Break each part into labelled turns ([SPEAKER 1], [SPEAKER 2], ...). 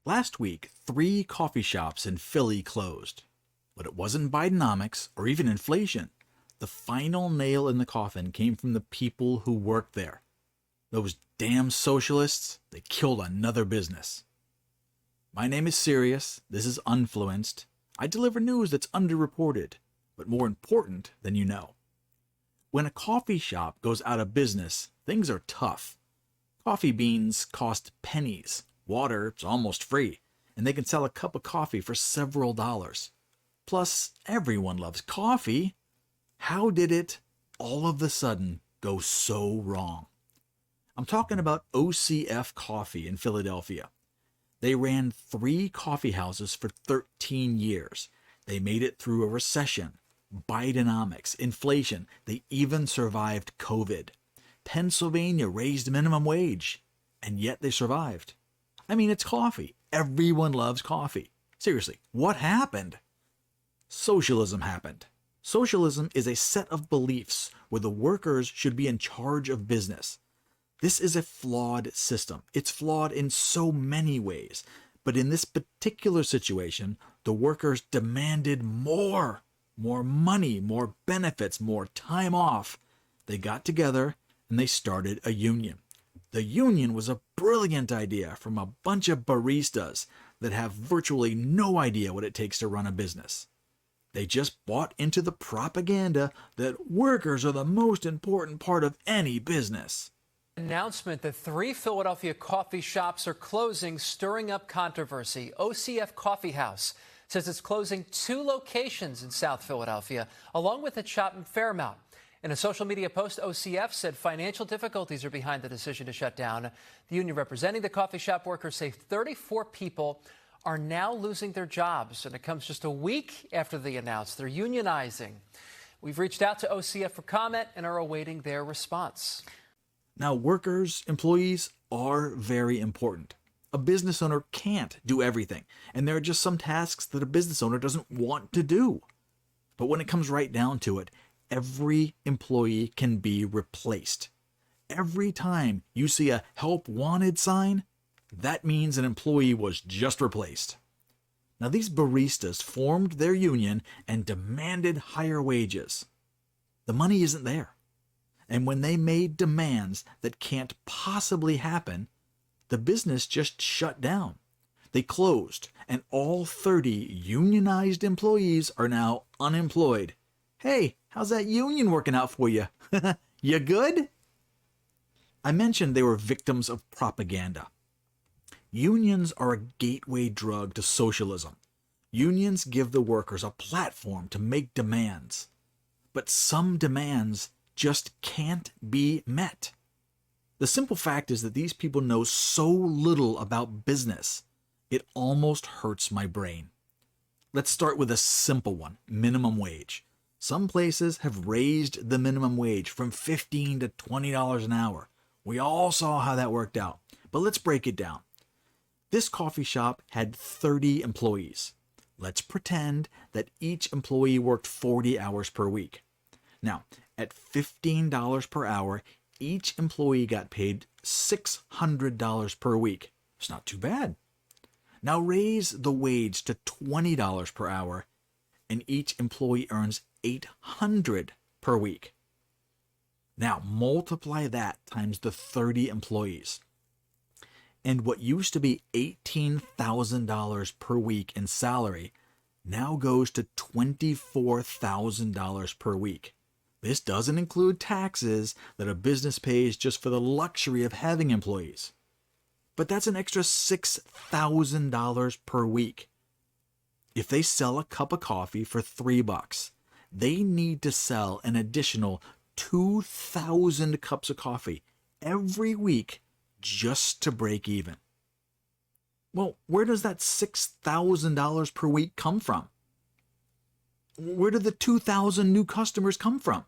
[SPEAKER 1] Last week, 3 coffee shops in Philly closed. But it wasn't Bidenomics or even inflation. The final nail in the coffin came from the people who worked there. Those damn socialists, they killed another business. My name is Sirius. This is Unfluenced. I deliver news that's underreported, but more important than you know. When a coffee shop goes out of business, things are tough. Coffee beans cost pennies. Water is almost free, and they can sell a cup of coffee for several dollars. Plus, everyone loves coffee. How did it, all of a sudden, go so wrong? I'm talking about OCF Coffee in Philadelphia. They ran 3 coffee houses for 13 years. They made it through a recession, Bidenomics, inflation. They even survived COVID. Pennsylvania raised minimum wage, and yet they survived. I mean, it's coffee. Everyone loves coffee. Seriously, what happened? Socialism happened. Socialism is a set of beliefs where the workers should be in charge of business. This is a flawed system. It's flawed in so many ways. But in this particular situation, the workers demanded more money, more benefits, more time off. They got together and they started a union. The union was a brilliant idea from a bunch of baristas that have virtually no idea what it takes to run a business. They just bought into the propaganda that workers are the most important part of any business.
[SPEAKER 2] Announcement that 3 Philadelphia coffee shops are closing, stirring up controversy. OCF Coffee House says it's closing 2 locations in South Philadelphia, along with a shop in Fairmount. In a social media post, OCF said financial difficulties are behind the decision to shut down. The union representing the coffee shop workers say 34 people are now losing their jobs, and it comes just a week after they announced they're unionizing. We've reached out to OCF for comment and are awaiting their response.
[SPEAKER 1] Now, workers, employees are very important. A business owner can't do everything, and there are just some tasks that a business owner doesn't want to do. But when it comes right down to it, every employee can be replaced. Every time you see a help wanted sign, that means an employee was just replaced. Now, these baristas formed their union and demanded higher wages. The money isn't there. And when they made demands that can't possibly happen, the business just shut down. They closed, and all 30 unionized employees are now unemployed. Hey, how's that union working out for you? You good? I mentioned they were victims of propaganda. Unions are a gateway drug to socialism. Unions give the workers a platform to make demands. But some demands just can't be met. The simple fact is that these people know so little about business, it almost hurts my brain. Let's start with a simple one, minimum wage. Some places have raised the minimum wage from $15 to $20 an hour. We all saw how that worked out. But let's break it down. This coffee shop had 30 employees. Let's pretend that each employee worked 40 hours per week. Now, at $15 per hour, each employee got paid $600 per week. It's not too bad. Now raise the wage to $20 per hour, and each employee earns $800 per week. Now multiply that times the 30 employees. And what used to be $18,000 per week in salary now goes to $24,000 per week. This doesn't include taxes that a business pays just for the luxury of having employees. But that's an extra $6,000 per week. If they sell a cup of coffee for $3, they need to sell an additional 2,000 cups of coffee every week just to break even. Well, where does that $6,000 per week come from? Where do the 2,000 new customers come from?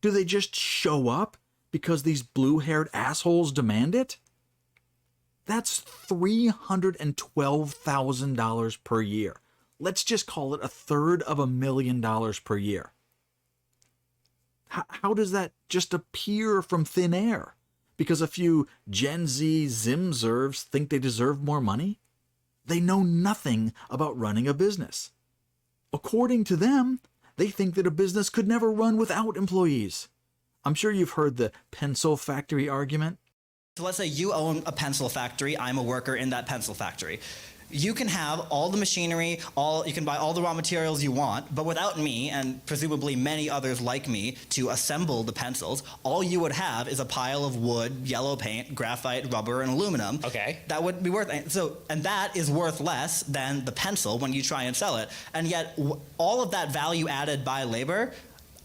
[SPEAKER 1] Do they just show up because these blue-haired assholes demand it? That's $312,000 per year. Let's just call it $350,000 per year. How does that just appear from thin air? Because a few Gen Z Zimzerves think they deserve more money? They know nothing about running a business. According to them, they think that a business could never run without employees. I'm sure you've heard the pencil factory argument.
[SPEAKER 3] So let's say you own a pencil factory. I'm a worker in that pencil factory. You can have all the machinery, you can buy all the raw materials you want, but without me, and presumably many others like me, to assemble the pencils, all you would have is a pile of wood, yellow paint, graphite, rubber, and aluminum.
[SPEAKER 4] Okay.
[SPEAKER 3] That would be worth, and that is worth less than the pencil when you try and sell it. And yet, all of that value added by labor,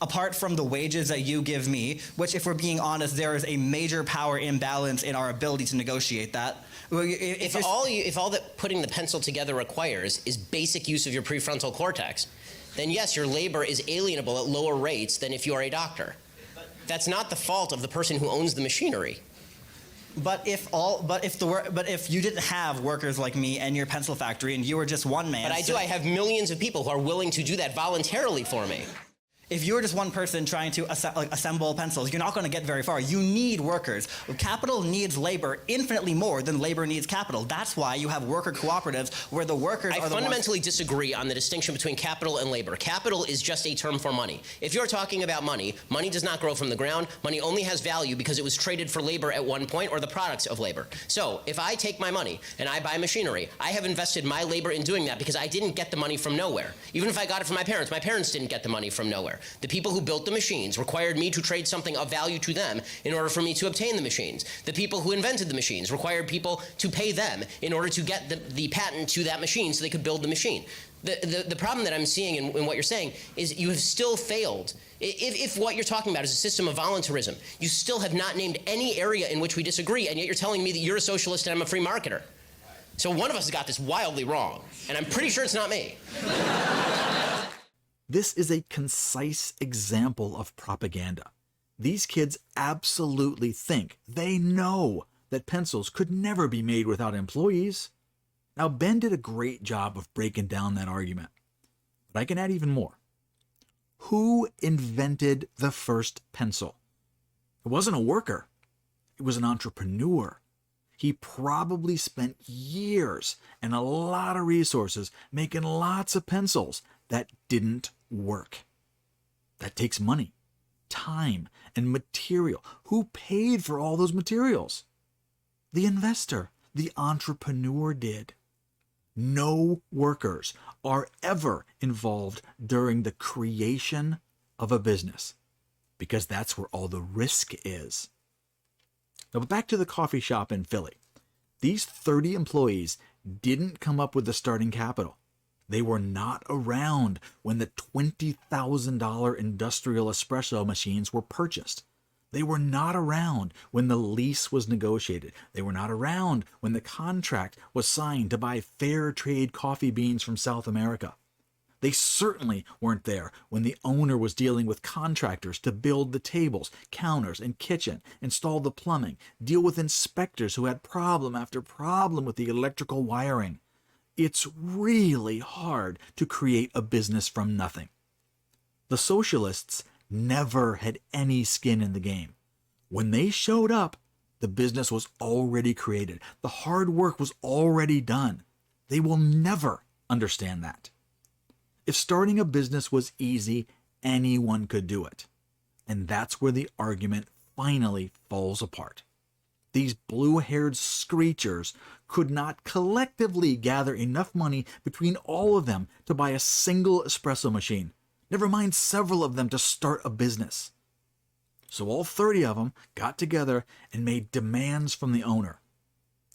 [SPEAKER 3] apart from the wages that you give me, which, if we're being honest, there is a major power imbalance in our ability to negotiate that.
[SPEAKER 4] If all that putting the pencil together requires is basic use of your prefrontal cortex, then yes, your labor is alienable at lower rates than if you are a doctor. That's not the fault of the person who owns the machinery.
[SPEAKER 3] But if you didn't have workers like me and your pencil factory, and you were just one man.
[SPEAKER 4] But I do. I have millions of people who are willing to do that voluntarily for me.
[SPEAKER 3] If you're just one person trying to assemble pencils, you're not going to get very far. You need workers. Capital needs labor infinitely more than labor needs capital. That's why you have worker cooperatives where the workers are the ones...
[SPEAKER 4] I fundamentally disagree on the distinction between capital and labor. Capital is just a term for money. If you're talking about money, money does not grow from the ground. Money only has value because it was traded for labor at one point, or the products of labor. So if I take my money and I buy machinery, I have invested my labor in doing that because I didn't get the money from nowhere. Even if I got it from my parents didn't get the money from nowhere. The people who built the machines required me to trade something of value to them in order for me to obtain the machines. The people who invented the machines required people to pay them in order to get the patent to that machine so they could build the machine. The problem that I'm seeing in what you're saying is you have still failed. If what you're talking about is a system of voluntarism, you still have not named any area in which we disagree, and yet you're telling me that you're a socialist and I'm a free marketer. So one of us has got this wildly wrong, and I'm pretty sure it's not me.
[SPEAKER 1] This is a concise example of propaganda. These kids absolutely think, they know, that pencils could never be made without employees. Now, Ben did a great job of breaking down that argument, but I can add even more. Who invented the first pencil? It wasn't a worker. It was an entrepreneur. He probably spent years and a lot of resources making lots of pencils that didn't work. That takes money, time, and material. Who paid for all those materials? The investor, the entrepreneur did. No workers are ever involved during the creation of a business because that's where all the risk is. Now, back to the coffee shop in Philly. These 30 employees didn't come up with the starting capital. They were not around when the $20,000 industrial espresso machines were purchased. They were not around when the lease was negotiated. They were not around when the contract was signed to buy fair trade coffee beans from South America. They certainly weren't there when the owner was dealing with contractors to build the tables, counters, and kitchen, install the plumbing, deal with inspectors who had problem after problem with the electrical wiring. It's really hard to create a business from nothing. The socialists never had any skin in the game. When they showed up, the business was already created. The hard work was already done. They will never understand that. If starting a business was easy, anyone could do it. And that's where the argument finally falls apart. These blue-haired screechers could not collectively gather enough money between all of them to buy a single espresso machine, never mind several of them to start a business. So all 30 of them got together and made demands from the owner.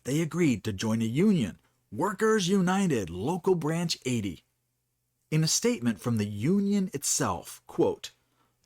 [SPEAKER 1] They agreed to join a union, Workers United, Local Branch 80. In a statement from the union itself, quote,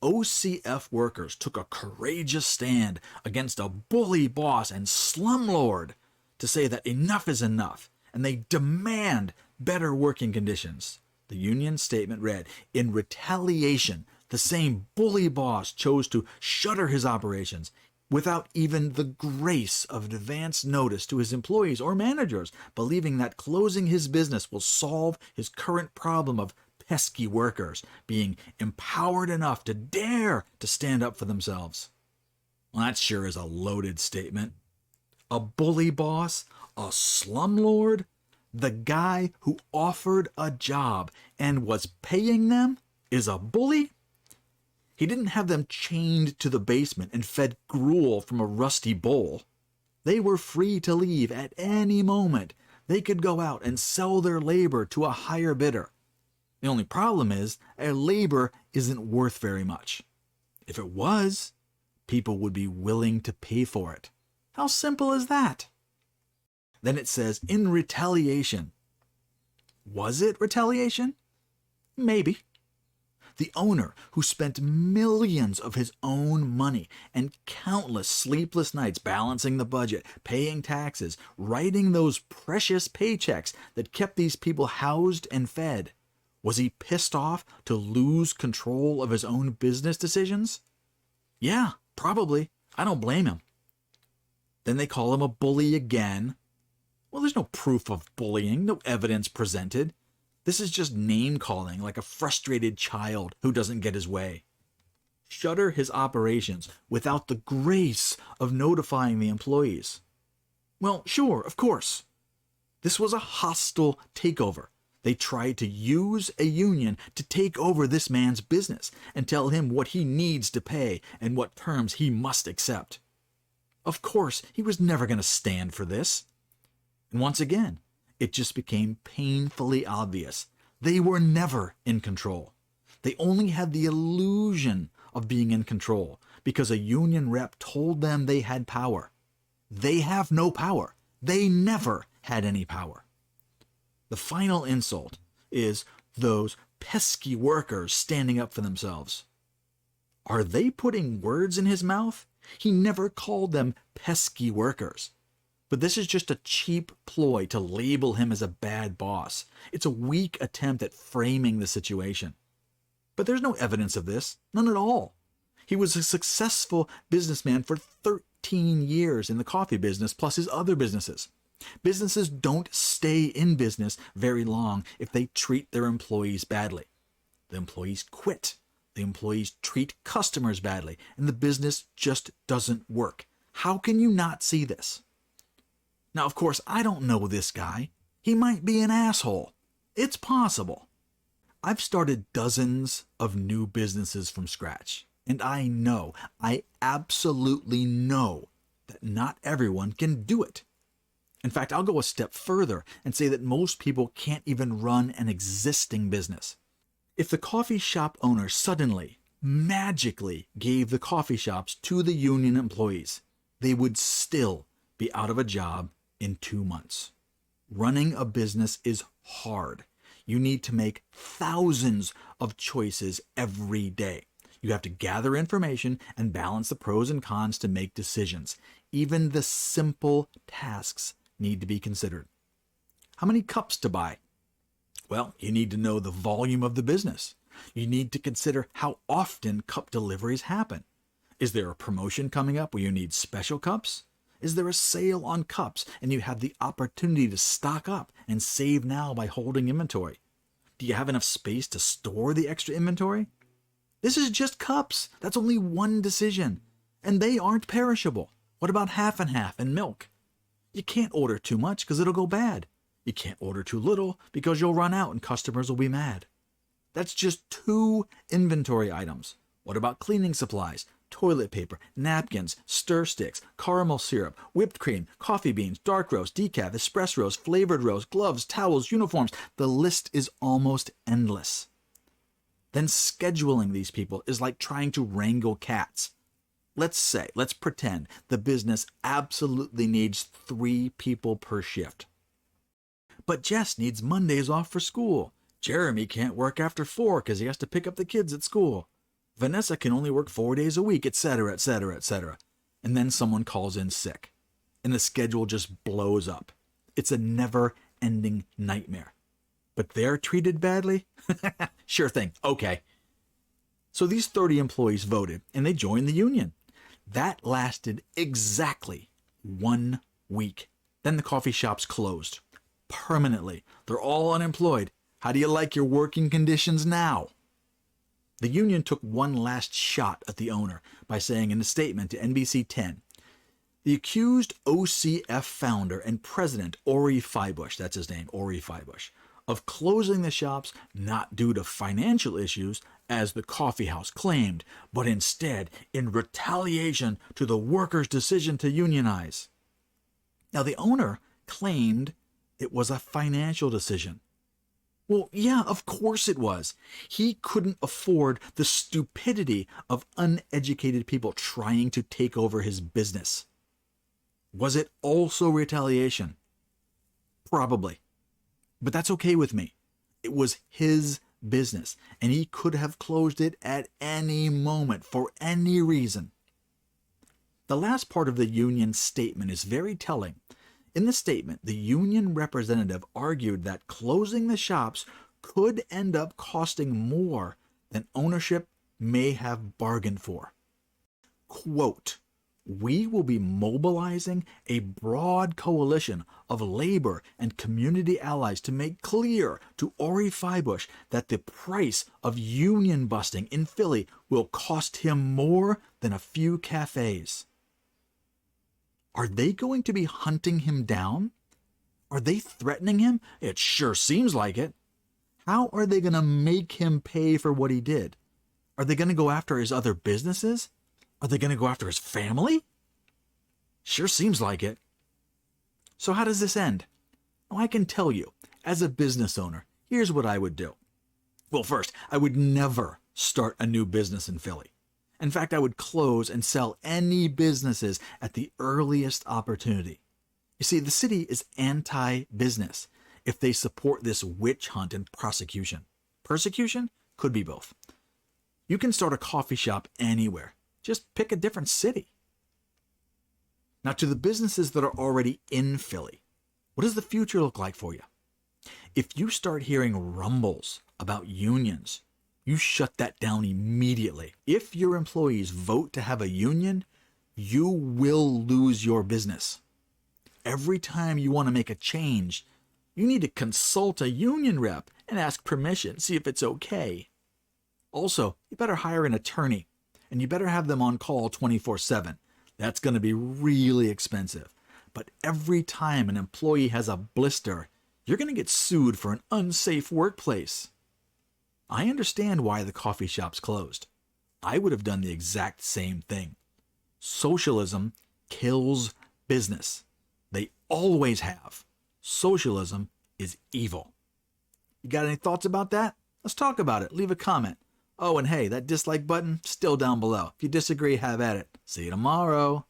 [SPEAKER 1] OCF workers took a courageous stand against a bully boss and slumlord to say that enough is enough, and they demand better working conditions. The union statement read, in retaliation, the same bully boss chose to shutter his operations without even the grace of advance notice to his employees or managers, believing that closing his business will solve his current problem of pesky workers being empowered enough to dare to stand up for themselves. Well, that sure is a loaded statement. A bully boss? A slumlord? The guy who offered a job and was paying them is a bully? He didn't have them chained to the basement and fed gruel from a rusty bowl. They were free to leave at any moment. They could go out and sell their labor to a higher bidder. The only problem is their labor isn't worth very much. If it was, people would be willing to pay for it. How simple is that? Then it says, in retaliation. Was it retaliation? Maybe. The owner, who spent millions of his own money and countless sleepless nights balancing the budget, paying taxes, writing those precious paychecks that kept these people housed and fed, was he pissed off to lose control of his own business decisions? Yeah, probably. I don't blame him. Then they call him a bully again. Well, there's no proof of bullying, no evidence presented. This is just name-calling like a frustrated child who doesn't get his way. Shutter his operations without the grace of notifying the employees. Well, sure, of course. This was a hostile takeover. They tried to use a union to take over this man's business and tell him what he needs to pay and what terms he must accept. Of course, he was never going to stand for this. And once again, it just became painfully obvious. They were never in control. They only had the illusion of being in control because a union rep told them they had power. They have no power. They never had any power. The final insult is those pesky workers standing up for themselves. Are they putting words in his mouth? He never called them pesky workers. But this is just a cheap ploy to label him as a bad boss. It's a weak attempt at framing the situation. But there's no evidence of this, none at all. He was a successful businessman for 13 years in the coffee business plus his other businesses. Businesses don't stay in business very long if they treat their employees badly. The employees quit. The employees treat customers badly, and the business just doesn't work. How can you not see this? Now, of course, I don't know this guy. He might be an asshole. It's possible. I've started dozens of new businesses from scratch, and I absolutely know that not everyone can do it. In fact, I'll go a step further and say that most people can't even run an existing business. If the coffee shop owner suddenly, magically gave the coffee shops to the union employees, they would still be out of a job in 2 months. Running a business is hard. You need to make thousands of choices every day. You have to gather information and balance the pros and cons to make decisions. Even the simple tasks need to be considered. How many cups to buy? Well, you need to know the volume of the business. You need to consider how often cup deliveries happen. Is there a promotion coming up where you need special cups? Is there a sale on cups and you have the opportunity to stock up and save now by holding inventory? Do you have enough space to store the extra inventory? This is just cups. That's only one decision. And they aren't perishable. What about half and half and milk? You can't order too much because it'll go bad. You can't order too little because you'll run out and customers will be mad. That's just 2 inventory items. What about cleaning supplies, toilet paper, napkins, stir sticks, caramel syrup, whipped cream, coffee beans, dark roast, decaf, espresso roast, flavored roast, gloves, towels, uniforms? The list is almost endless. Then scheduling these people is like trying to wrangle cats. Let's pretend the business absolutely needs 3 people per shift. But Jess needs Mondays off for school. Jeremy can't work after 4 because he has to pick up the kids at school. Vanessa can only work 4 days a week, etc., etc., etc. And then someone calls in sick. And the schedule just blows up. It's a never-ending nightmare. But they're treated badly? Sure thing. Okay. So these 30 employees voted, and they joined the union. That lasted exactly 1 week. Then the coffee shops closed. Permanently. They're all unemployed. How do you like your working conditions now? The union took one last shot at the owner by saying in a statement to NBC 10, The accused OCF founder and president, Ori Feibush, that's his name, Ori Feibush, of closing the shops not due to financial issues, as the coffee house claimed, but instead in retaliation to the workers' decision to unionize. Now, the owner claimed it was a financial decision. Well, yeah, of course it was. He couldn't afford the stupidity of uneducated people trying to take over his business. Was it also retaliation? Probably. But that's okay with me. It was his business, and he could have closed it at any moment for any reason. The last part of the union statement is very telling. In the statement, the union representative argued that closing the shops could end up costing more than ownership may have bargained for. Quote, "We will be mobilizing a broad coalition of labor and community allies to make clear to Ori Feibush that the price of union busting in Philly will cost him more than a few cafes." Are they going to be hunting him down? Are they threatening him? It sure seems like it. How are they going to make him pay for what he did? Are they going to go after his other businesses? Are they going to go after his family? Sure seems like it. So how does this end? Oh, I can tell you, as a business owner, here's what I would do. Well, first, I would never start a new business in Philly. In fact, I would close and sell any businesses at the earliest opportunity. You see, the city is anti-business if they support this witch hunt and prosecution. Persecution? Could be both. You can start a coffee shop anywhere. Just pick a different city. Now, to the businesses that are already in Philly, what does the future look like for you? If you start hearing rumbles about unions, you shut that down immediately. If your employees vote to have a union, you will lose your business. Every time you want to make a change, you need to consult a union rep and ask permission, see if it's okay. Also, you better hire an attorney, and you better have them on call 24/7. That's going to be really expensive. But every time an employee has a blister, you're going to get sued for an unsafe workplace. I understand why the coffee shops closed. I would have done the exact same thing. Socialism kills business. They always have. Socialism is evil. You got any thoughts about that? Let's talk about it. Leave a comment. Oh, and hey, that dislike button, still down below. If you disagree, have at it. See you tomorrow.